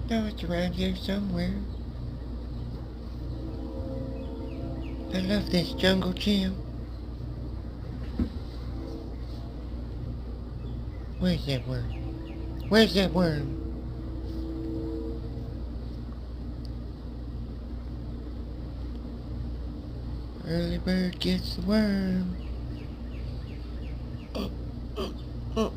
No, it's around here somewhere. I love this jungle gym. Where's that worm? Where's that worm? Early bird gets the worm. Oh, oh, oh.